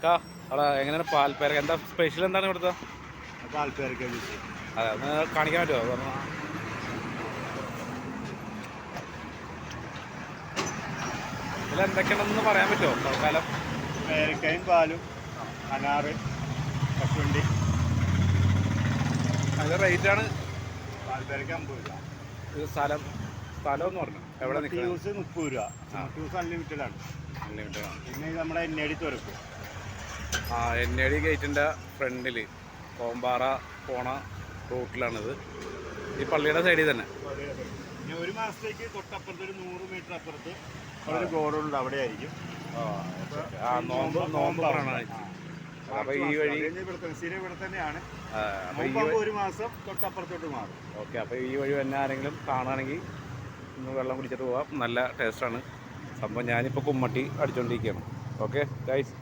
അവിടെ എങ്ങനെയാണ് പാൽപ്പേര എന്താ സ്പെഷ്യൽ എന്താണ് ഇവിടുത്തെ? പാൽപ്പേരക്ക അതെ ഒന്ന് കാണിക്കാൻ പറ്റുമോ? ഇതിൽ എന്തൊക്കെയാണെന്ന് പറയാൻ പറ്റുമോ തൽക്കാലം? പേരക്കയും പാലും, അനാറ്, കശുവണ്ടി. അതിൻ്റെ റേറ്റാണ്? പാൽപ്പേരക്ക 50 രൂപ. ഇത് സ്ഥലം എന്ന് പറഞ്ഞു എവിടെ നിൽക്കുന്നത്? 30 രൂപ. അൺലിമിറ്റഡ് ആണ്. അൺലിമിറ്റഡ് ആണ്. പിന്നെ നമ്മുടെ NAD തുറക്കും. NAD ഗേറ്റിൻ്റെ ഫ്രണ്ടിൽ കോമ്പാറ പോണ റൂട്ടിലാണിത്. ഈ പള്ളിയുടെ സൈഡിൽ തന്നെ. പിന്നെ ഒരു മാസത്തേക്ക് തൊട്ടപ്പുറത്ത് ഒരു 100 മീറ്റർ അപ്പുറത്ത് ഒരു ഗോഡൗണ്ട് അവിടെ ആയിരിക്കും. നോമ്പ് അപ്പോൾ ഈ വഴി ഇവിടെ തന്നെയാണ്. ഒരു മാസം തൊട്ടപ്പുറത്തോട്ട് മാറും. ഓക്കെ, അപ്പോൾ ഈ വഴി തന്നെ ആരെങ്കിലും കാണുകയാണെങ്കിൽ ഒന്ന് വെള്ളം കുടിച്ചിട്ട് പോവാം. നല്ല ടേസ്റ്റാണ് സംഭവം. ഞാനിപ്പോൾ കുമ്മട്ടി അടിച്ചുകൊണ്ടിരിക്കുകയാണ്. Okay guys.